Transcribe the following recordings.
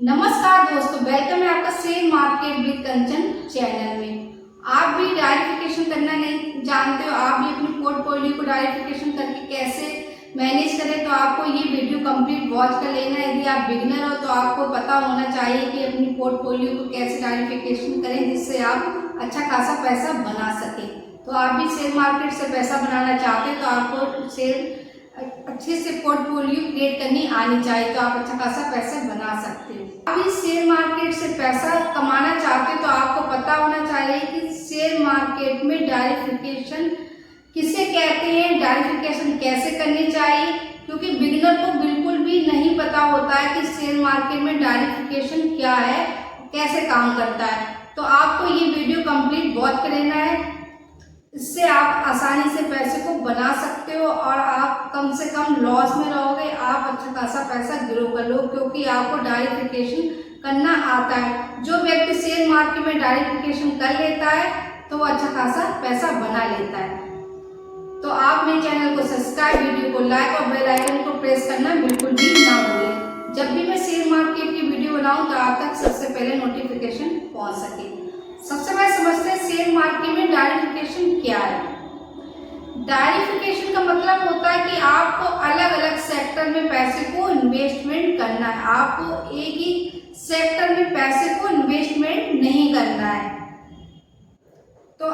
नमस्कार दोस्तों, वेलकम है आपका share market with Kanchan channel में। आप भी डायरेक्टिफिकेशन करना नहीं जानते हो, आप भी अपनी पोर्टफोलियो को डायरेक्टिफिकेशन करके कैसे मैनेज करें, तो आपको ये वीडियो कंप्लीट वॉच कर लेना है। यदि आप बिगिनर हो तो आपको पता होना चाहिए कि अपनी पोर्टफोलियो को कैसे डायरेक्टिफिकेशन करें जिससे आप अच्छा खासा पैसा बना सकें। तो आप भी शेयर मार्केट से पैसा बनाना चाहते हैं तो आपको शेयर अच्छे से पोर्टफोलियो क्रिएट करनी आनी चाहिए, तो आप अच्छा खासा पैसा बना सकते हो। आप इस शेयर मार्केट से पैसा कमाना चाहते हैं तो आपको पता होना चाहिए कि शेयर मार्केट में डायरेक्टिफिकेशन किसे कहते हैं, डायरेक्टिफिकेशन कैसे करनी चाहिए, क्योंकि बिगिनर को बिल्कुल भी नहीं पता होता है कि शेयर मार्केट में डायरेक्टिफिकेशन क्या है, कैसे काम करता है। तो आपको ये वीडियो कंप्लीट वॉच करना है, इससे आप आसानी से पैसे को बना सकते हो और आप कम से कम लॉस में रहोगे। आप अच्छा खासा पैसा ग्रो कर लो, क्योंकि आपको डायरेक्टिफिकेशन करना आता है। जो व्यक्ति शेयर मार्केट में डायरेक्टिफिकेशन कर लेता है तो वो अच्छा खासा पैसा बना लेता है। तो आप मेरे चैनल को सब्सक्राइब, वीडियो को लाइक और बेल आइकन को प्रेस करना बिल्कुल भी ना भूलें। जब भी मैं शेयर मार्केट की वीडियो बनाऊं तो आप तक सबसे पहले नोटिफिकेशन पहुंच सके। सबसे पहले समझते हैं शेयर मार्केट में डायरेक्टिफिकेशन क्या है। डायरेक्टिफिकेशन का मतलब होता है कि आपको अलग अलग सेक्टर में पैसे को इन्वेस्टमेंट करना है। आपको एक ही सेक्टर में पैसे को इन्वेस्टमेंट नहीं करना है। तो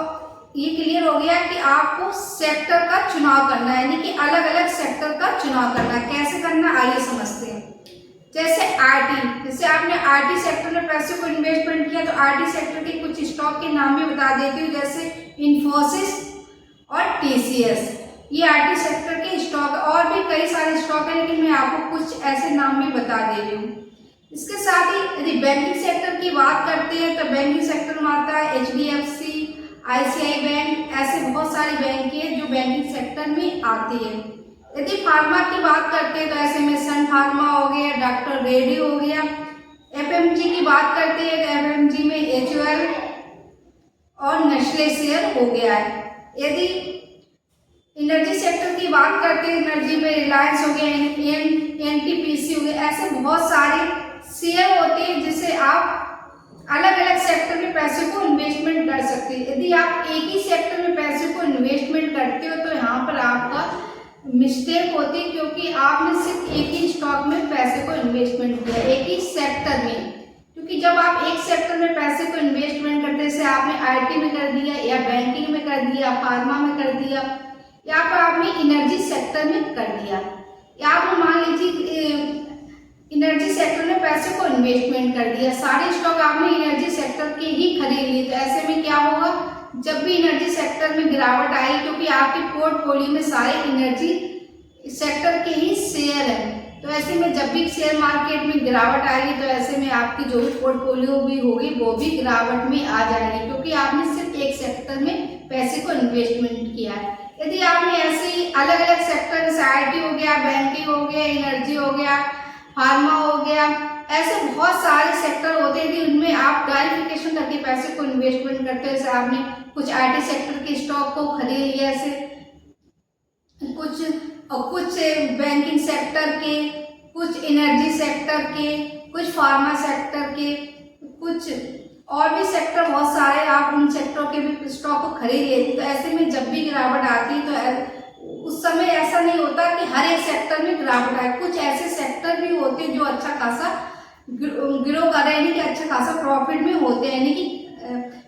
ये क्लियर हो गया कि आपको सेक्टर का चुनाव करना है, यानी कि अलग अलग सेक्टर का चुनाव करना है। कैसे करना, आइए समझते हैं। जैसे आईटी, जैसे आपने आईटी सेक्टर में पैसे को इन्वेस्टमेंट किया तो आईटी सेक्टर के कुछ स्टॉक के नाम भी बता देती हूँ, जैसे इन्फोसिस और टीसीएस। ये आईटी सेक्टर के स्टॉक, और भी कई सारे स्टॉक हैं लेकिन मैं आपको कुछ ऐसे नाम भी बता दे रही हूँ। इसके साथ ही यदि बैंकिंग सेक्टर की बात करते हैं तो बैंकिंग सेक्टर में आता है एचडीएफसी, आईसीआई बैंक, ऐसे बहुत सारी बैंक है जो बैंकिंग सेक्टर में आती है। यदि फार्मा की बात करते हैं तो ऐसे में सन फार्मा हो गया, डॉक्टर रेड्डी हो गया। एफएमजी की बात करते हैं तो एफएमजी में एचयूएल और नेस्ले शेयर हो गया है। यदि एनर्जी सेक्टर की बात करते हैं, एनर्जी में रिलायंस हो गया, एनटीपीसी हो गया। ऐसे बहुत सारे शेयर होते हैं जिसे आप अलग अलग सेक्टर में पैसे को इन्वेस्टमेंट कर सकते हैं। यदि आप एक ही सेक्टर में पैसे को इन्वेस्टमेंट करते हो तो यहाँ पर आपका मिस्टेक होती है, क्योंकि आपने सिर्फ एक ही स्टॉक में पैसे को इन्वेस्टमेंट किया, एक ही सेक्टर में। क्योंकि जब आप एक सेक्टर में पैसे को इन्वेस्टमेंट करते हैं, जैसे आपने आईटी में कर दिया या बैंकिंग में कर दिया, फार्मा में कर दिया, या फिर आपने एनर्जी सेक्टर में कर दिया, या आपने मान लीजिए एनर्जी सेक्टर में पैसे को इन्वेस्टमेंट कर दिया, सारे स्टॉक आपने एनर्जी सेक्टर के ही खरीद लिए, तो ऐसे में क्या होगा, जब भी एनर्जी सेक्टर में गिरावट आई, क्योंकि आपके पोर्टफोलियो में सारे एनर्जी सेक्टर के ही शेयर हैं, तो ऐसे में जब भी शेयर मार्केट में गिरावट आएगी तो ऐसे में आपकी जो भी पोर्टफोलियो भी होगी वो भी गिरावट में आ जाएगी, क्योंकि आपने सिर्फ एक सेक्टर में पैसे को इन्वेस्टमेंट किया है। यदि आपने ऐसे ही अलग अलग सेक्टर, जैसे आईटी हो गया, बैंकिंग हो गया, एनर्जी हो गया, फार्मा हो गया, ऐसे बहुत सारे सेक्टर होते हैं कि उनमें आप डायरेक्टिफिकेशन करके पैसे को इन्वेस्टमेंट करते हैं। जैसे आपने कुछ आईटी सेक्टर के स्टॉक को खरीद लिया, ऐसे कुछ बैंकिंग सेक्टर के, कुछ एनर्जी सेक्टर के, कुछ फार्मा सेक्टर के, कुछ और भी सेक्टर बहुत सारे, आप उन सेक्टरों के भी स्टॉक को खरीद लेते। तो ऐसे में जब भी गिरावट आती है तो उस समय ऐसा नहीं होता कि हर एक सेक्टर में गिरावट आए, कुछ ऐसे सेक्टर भी होते हैं जो अच्छा खासा ग्रो कर रहे हैं, यानी कि अच्छा खासा प्रॉफिट में होते हैं, यानी कि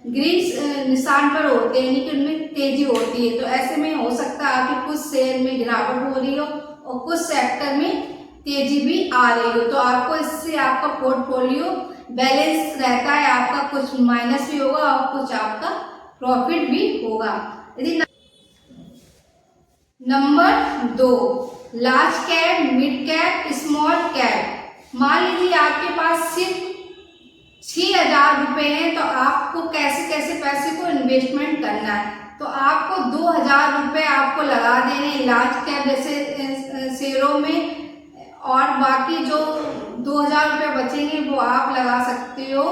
ग्रीन निशान पर होते हैं, यानी कि उनमें तेजी होती है। तो ऐसे में हो सकता है आपकी कुछ शेयर में गिरावट हो रही हो और कुछ सेक्टर में तेजी भी आ रही हो, तो आपको इससे आपका पोर्टफोलियो बैलेंस रहता है, आपका कुछ माइनस भी होगा और कुछ आपका प्रॉफिट भी होगा। यदि number 2, large cap, mid cap, small cap. मान लीजिए आपके पास सिर्फ 6,000 रुपये हैं, तो आपको कैसे कैसे पैसे को इन्वेस्टमेंट करना है। तो आपको 2,000 रुपये आपको लगा देने लार्ज कैप जैसे शेयरों में, और बाकी जो 2,000 रुपये बचेंगे वो आप लगा सकते हो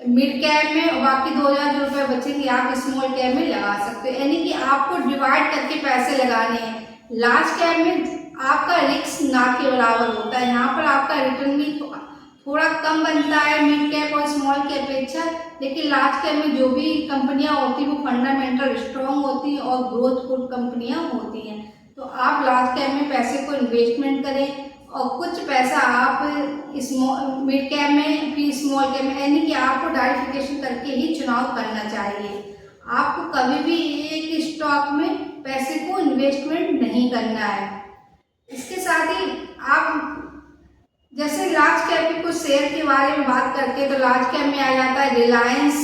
मिड कैप में, और बाकी 2,000 रुपये बचेंगे आप स्मॉल कैप में लगा सकते हो। यानी कि आपको डिवाइड करके पैसे लगाने हैं। लार्ज कैप में आपका रिस्क ना के बराबर होता है, यहाँ पर आपका रिटर्न भी थोड़ा कम बनता है मिड कैप और स्मॉल की अपेक्षा, लेकिन लार्ज कैप में जो भी कंपनियां होती हैं वो फंडामेंटल स्ट्रॉन्ग होती हैं और ग्रोथफुल कंपनियां होती हैं। तो आप लार्ज कैप में पैसे को इन्वेस्टमेंट करें और कुछ पैसा आप मिड कैप में फिर स्मॉल कैप में, यानी कि आपको डाइवर्सिफिकेशन करके ही चुनाव करना चाहिए। आपको कभी भी एक स्टॉक में पैसे को इन्वेस्टमेंट नहीं करना है। इसके साथ ही आप जैसे लार्ज कैप के कुछ शेयर के बारे में बात करते हैं तो लार्ज कैप में आ जाता है रिलायंस,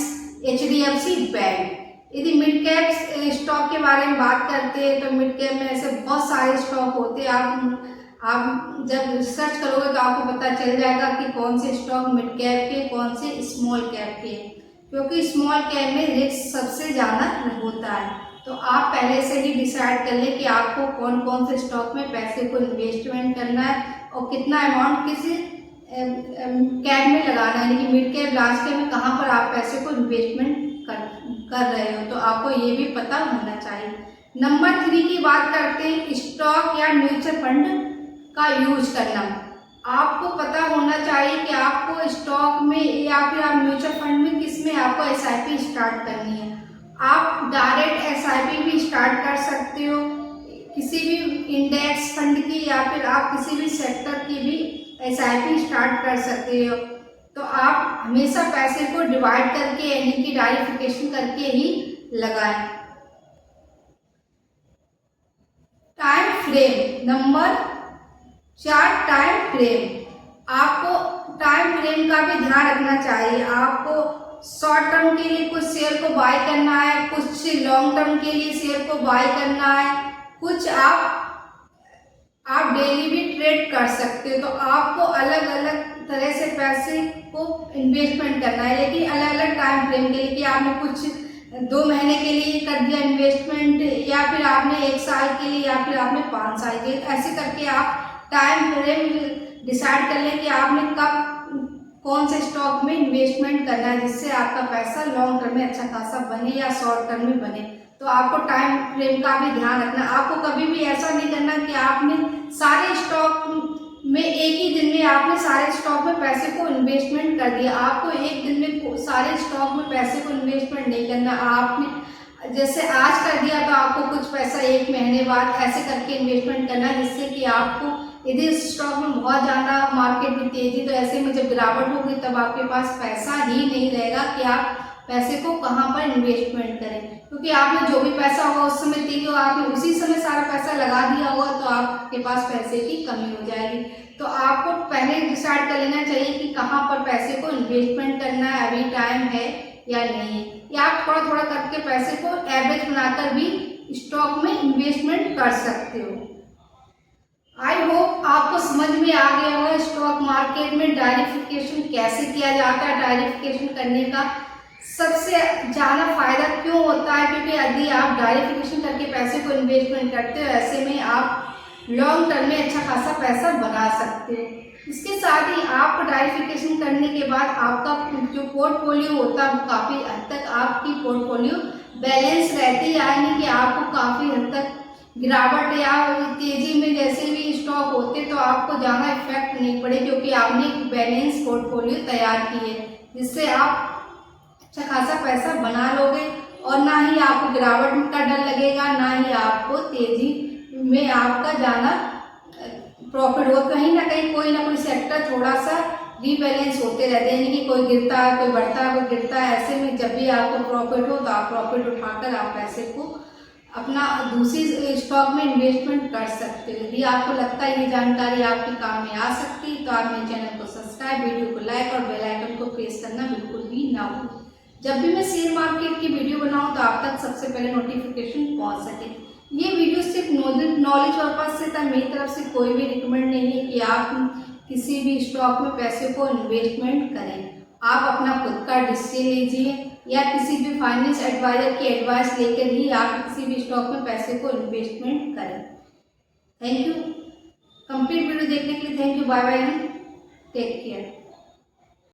HDFC बैंक। यदि मिड कैप स्टॉक के बारे में बात करते हैं तो मिड कैप में ऐसे बहुत सारे स्टॉक होते हैं। आप जब रिसर्च करोगे तो आपको पता चल जाएगा कि कौन से स्टॉक मिड कैप के, कौन से स्मॉल कैप के, क्योंकि स्मॉल कैप में रिस्क सबसे ज़्यादा होता है। तो आप पहले से ही डिसाइड कर लें कि आपको कौन कौन से स्टॉक में पैसे को इन्वेस्टमेंट करना है और कितना अमाउंट किस कैप में लगाना है, यानी कि मिड कैप लार्ज कैप में कहाँ पर आप पैसे को इन्वेस्टमेंट कर रहे हो, तो आपको ये भी पता होना चाहिए। नंबर 3 की बात करते हैं, स्टॉक या म्यूचुअल फंड का यूज करना। आपको पता होना चाहिए कि आपको स्टॉक में या फिर आप म्यूचुअल फंड में किस में आपको SIP स्टार्ट करनी है। आप डायरेक्ट SIP भी स्टार्ट कर सकते हो किसी भी इंडेक्स फंड की, या फिर आप किसी भी सेक्टर की भी SIP स्टार्ट कर सकते हो। तो आप हमेशा पैसे को डिवाइड करके यानी कि डाइवर्सिफिकेशन करके ही लगाएं। Time frame number 4, time frame. आपको टाइम फ्रेम का भी ध्यान रखना चाहिए। आपको शॉर्ट टर्म के लिए कुछ शेयर को बाय करना है, कुछ लॉन्ग टर्म के लिए शेयर को बाय करना है, कुछ आप डेली भी ट्रेड कर सकते हो। तो आपको अलग अलग तरह से पैसे को इन्वेस्टमेंट करना है, लेकिन अलग अलग टाइम फ्रेम के लिए, कि आपने कुछ 2 महीने के लिए कर दिया इन्वेस्टमेंट, या फिर आपने 1 साल के लिए, या फिर आपने 5 साल के लिए। ऐसे करके आप टाइम फ्रेम डिसाइड कर लें कि आपने कब कौन से स्टॉक में इन्वेस्टमेंट करना है, जिससे आपका पैसा लॉन्ग टर्म में अच्छा खासा बने या शॉर्ट टर्म में बने। तो आपको टाइम फ्रेम का भी ध्यान रखना। आपको कभी भी ऐसा नहीं करना कि आपने सारे स्टॉक में एक ही दिन में आपने सारे स्टॉक में पैसे को इन्वेस्टमेंट कर दिया। आपको एक दिन में सारे स्टॉक में पैसे को इन्वेस्टमेंट नहीं करना। आपने जैसे आज कर दिया तो आपको कुछ पैसा 1 महीने बाद ऐसे करके इन्वेस्टमेंट करना है, जिससे कि आपको यदि स्टॉक में बहुत ज़्यादा मार्केट में तेजी, तो ऐसे में जब गिरावट होगी तब आपके पास पैसा ही नहीं रहेगा कि आप पैसे को कहाँ पर इन्वेस्टमेंट करें, क्योंकि आपने जो भी पैसा होगा उस समय तेजी हो, आपने उसी समय सारा पैसा लगा दिया होगा तो आपके पास पैसे की कमी हो जाएगी। तो आपको पहले डिसाइड कर लेना चाहिए कि कहाँ पर पैसे को इन्वेस्टमेंट करना है, अभी टाइम है या नहीं है, या आप थोड़ा थोड़ा करके पैसे को एवरेज बनाकर भी स्टॉक में इन्वेस्टमेंट कर सकते हो। आई होप आपको समझ में आ गया होगा स्टॉक मार्केट में डाइवर्सिफिकेशन कैसे किया जाता है। डाइवर्सिफिकेशन करने का सबसे ज़्यादा फायदा क्यों होता है, क्योंकि यदि आप डाइवर्सिफिकेशन करके पैसे को इन्वेस्टमेंट करते हो, ऐसे में आप लॉन्ग टर्म में अच्छा खासा पैसा बना सकते हो। इसके साथ ही आप डाइवर्सिफिकेशन करने के बाद आपका जो पोर्टफोलियो होता है वो काफ़ी हद तक आपकी पोर्टफोलियो बैलेंस रहती है, यानी कि आपको काफ़ी हद तक गिरावट या तेजी में जैसे भी स्टॉक होते तो आपको ज़्यादा इफेक्ट नहीं पड़े, क्योंकि आपने एक बैलेंस पोर्टफोलियो तैयार की है, जिससे आप अच्छा खासा पैसा बना लोगे और ना ही आपको गिरावट का डर लगेगा, ना ही आपको तेजी में आपका ज़्यादा प्रॉफिट होगा। कहीं ना कहीं कोई ना कोई सेक्टर थोड़ा सा रीबैलेंस होते रहते हैं, यानी कि कोई गिरता है, कोई बढ़ता है, कोई गिरता है। ऐसे में जब भी आपको प्रॉफिट हो तो आप प्रॉफिट उठाकर आप पैसे को अपना दूसरी स्टॉक में इन्वेस्टमेंट कर सकते हो। यदि आपको लगता है ये जानकारी आपके काम में आ सकती है तो आप मेरे चैनल को सब्सक्राइब, वीडियो को लाइक और बेल आइकन को प्रेस करना बिल्कुल भी ना भूलें। जब भी मैं शेयर मार्केट की वीडियो बनाऊं तो आप तक सबसे पहले नोटिफिकेशन पहुंच सके। ये वीडियो सिर्फ नॉलेज पर्पज से था, मेरी तरफ से कोई भी रिकमेंड नहीं है कि आप किसी भी स्टॉक में पैसे को इन्वेस्टमेंट करें। आप अपना खुद का डिसीजन लीजिए या किसी भी फाइनेंस एडवाइजर की एडवाइस लेकर ही आप किसी भी स्टॉक में पैसे को इन्वेस्टमेंट करें। Thank you. कंप्लीट वीडियो देखने के लिए thank you. Bye bye, take care.